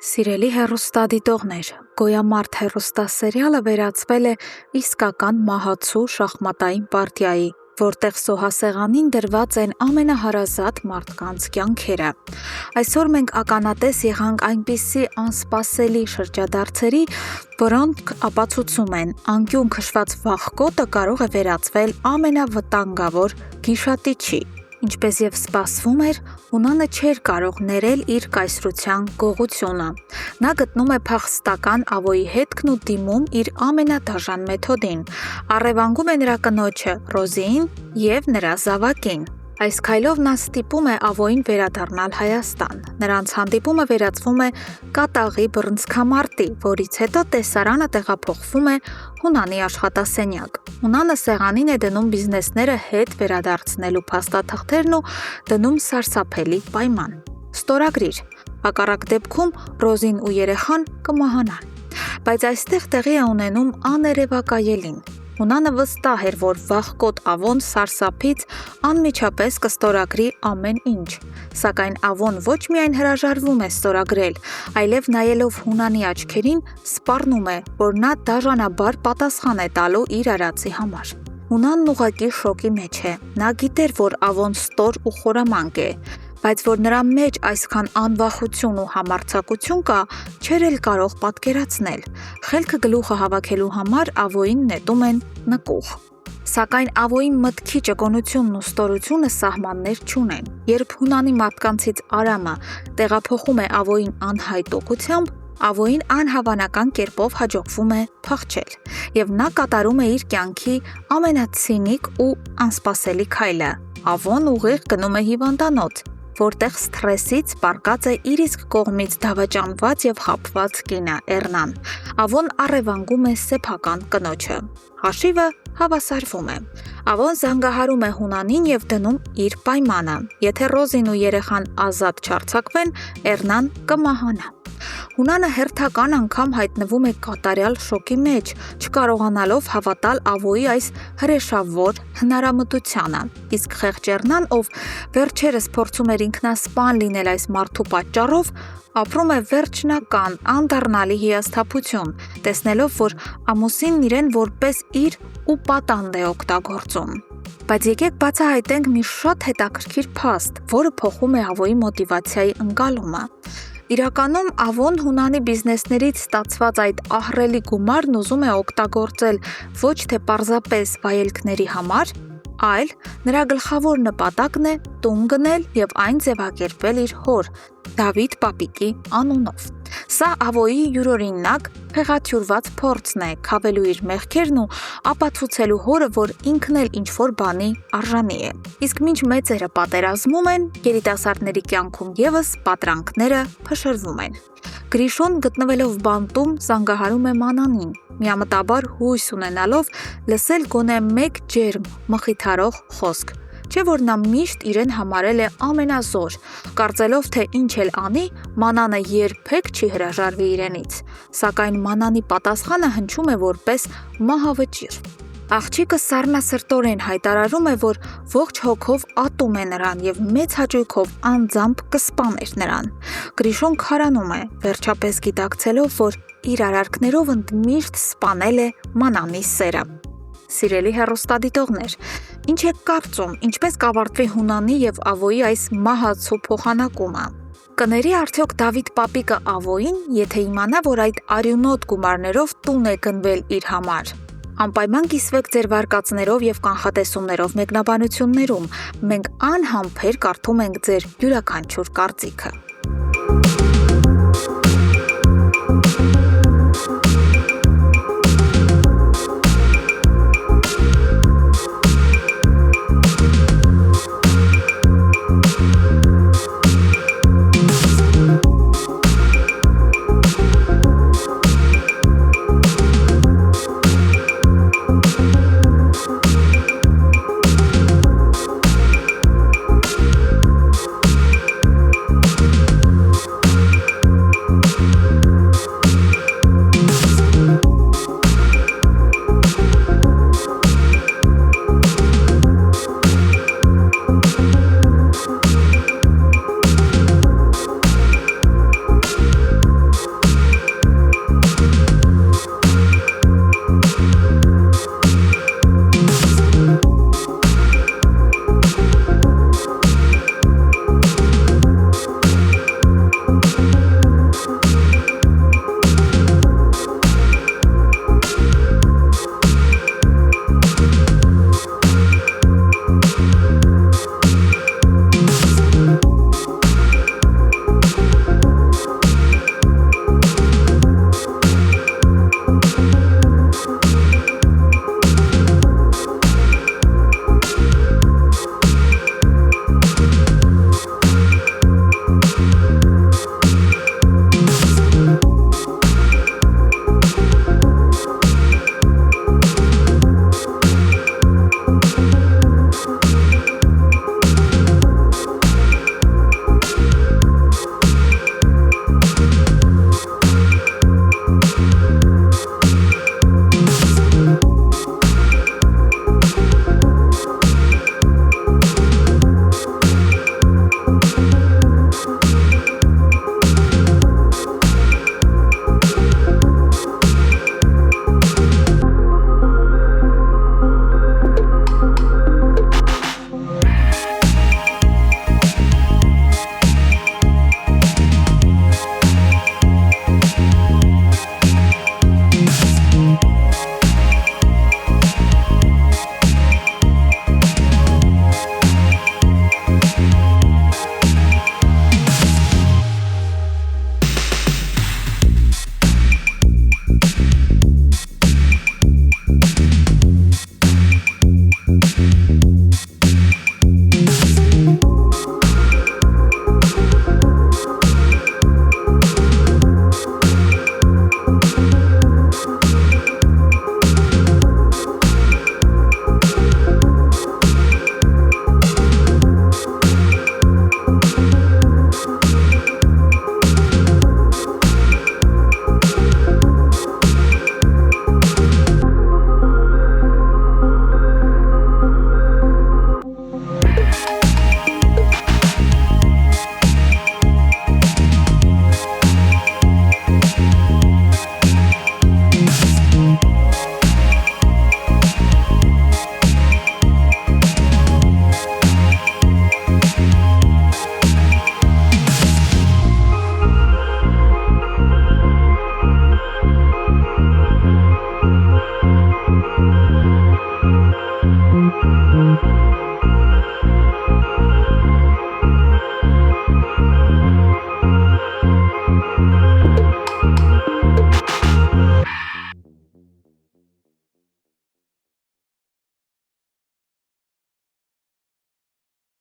Սիրելի հեռուստադիտողներ, Գոյամարտ հեռուստասերիալը վերածվել է իսկական մահացու շախմատային պարտիայի, որտեղ սոհասեղանին դրված են ամենահարազատ մարդկանց կյանքերը։ Այսօր մենք ականատես եղանք այնպիսի անսպասելի շրջադարձերի, որոնք ապացուցում են, անկյուն քշված վախկոտը կարող է վերածվել ամենավտանգավոր գիշատիչի։ Ինչպես և սպասվում էր, Հունանը չէր կարող ներել իր կայսրության գողությունը։ Նա գտնում է փախստական Ավոյի հետքն ու դիմում իր ամենադաժան մեթոդին։ Առևանգում է նրա կնոջը Ռոզիին և նրա զավակին։ Այս քայլով նա ստիպում է Ավոյին վերադառնալ Հայաստան։ Նրանց հանդիպումը վերածվում է կատաղի բռնցքամարտի, որից հետո տեսարանը տեղափոխվում է Հունանի աշխատասենյակ։ Հունանը սեղանին է դնում բիզնեսները հետ վերադարձնելու փաստաթղթերն ու դնում սարսափելի պայման։ Ստորագրիր, հակառակ դեպքում Ռոզին ու երեխան կմահանան։ Բայց այստեղ տեղի է ունենում աներևակայելին։ Հունանը վստահ էր, որ վախկոտ Ավոն սարսափից անմիջապես կստորագրի ամեն ինչ, սակայն Ավոն ոչ միայն հրաժարվում է ստորագրել, այլև նայելով Հունանի աչքերին, սպառնում է, որ նա դաժանաբար պատասխան է տալու իր արածի համար։ Հունանն ուղղակի շոկի մեջ է։ Նա գիտեր, որ Ավոն ստոր ու խորամանկ է, բայց որ նրա մեջ այսքան անվախություն ու համարձակություն կա, չէր էլ կարող պատկերացնել։ Խելքը գլուխը հավաքելու համար Ավոյին նետում են նկուղ։ Սակայն Ավոյի մտքի ճկոնությունն ու ստորությունը սահմաններ չունեն։ Երբ Հունանի մարդկանցից Արամը տեղափոխում է Ավոյին անհայտ ուղղությամբ, Ավոյին անհավանական կերպով հաջողվում է փախչել, և նա կատարում է իր կյանքի ամենացինիկ ու անսպասելի քայլը։ Ավոն ուղիղ գնում է հիվանդանոց, որտեղ սթրեսից պառկած է իր իսկ կողմից դավաճանված և խաբված կինը Էռնան։ Ավոն առևանգում է սեփական կնոջը։ Հաշիվը հավասարվում է։ Ավոն զանգահարում է Հունանին և դնում իր պայմանը։ Եթե Ռոզին ու երեխան ազատ չարձակվեն, Էռնան կմահանա։ Հունանը հերթական անգամ հայտնվում է կատարյալ շոկի մեջ, չկարողանալով հավատալ Ավոյի այս հրեշավոր հնարամտությանը։ Իսկ խեղճ Էռնան, ով վերջերս փորձում էր ինքնասպան լինել այս մարդու պատճառով, ապրում է վերջնական, անդառնալի հիասթափություն, տեսնելով, որ ամուսինն իրեն որպես իր ու պատանդ է օգտագործում։ Բայց եկեք բացահայտենք մի շատ հետաքրքիր փաստ, որը փոխում է Ավոյի մոտիվացիայի ընկալումը։ Իրականում Ավոն Հունանի բիզնեսներից ստացված այդ ահռելի գումարն ուզում է օգտագործել ոչ թե պարզապես վայելքների համար, այլ նրա գլխավոր նպատակն է տուն գնել և այն ձևակերպել իր հոր՝ Դավիթ պապիկի անունով։ Սա Ավոյի յուրօրինակ փեղաթյուրված փորձն է քավելու իր մեղքերն ու ապացուցելու հորը, որ ինքն էլ ինչ-որ բանի արժանի է։ Իսկ մինչ մեծերը պատերազմում են, երիտասարդների կյանքում ևս պատրանքները փշրվում են։ Գրիշոն գտնվելով բանտում զանգահարում է Մանանին, միամտաբար հույս ունենալով լսել գոնե մեկ ջերմ մխիթարող խոսք, չէ՞ որ նա միշտ իրեն համարել է ամենազոր, կարծելով, թե ինչ էլ անի, Մանանը երբեք չի հրաժարվի իրենից, սակայն Մանանի պատասխանը հնչում է որպես մահավճիռ։ Աղջիկը սառնասրտորեն հայտարարում է, որ ողջ հոգով ատում է նրան և մեծ հաճույքով անձամբ կսպաներ նրան։ Գրիշոն քարանում է, վերջապես գիտակցելով, որ իր արարքներով ընդմիշտ սպանել է Մանանի սերը։ Սիրելի հեռուստադիտողներ, ինչ եք կարծում, ինչպես կավարտվի Հունանի և Ավոյի այս մահացու փոխանակումը։ Կների արդյոք Դավիթ պապիկը Ավոյին, եթե իմանա, որ այդ արյունոտ գումարներով տուն է գնվել իր համար։ Անպայման կիսվեք ձեր վարկածներով և կանխատեսումներով մեկնաբանություններում։ Մենք անհամբեր կարդում ենք ձեր յուրաքանչյուր կարծիքը։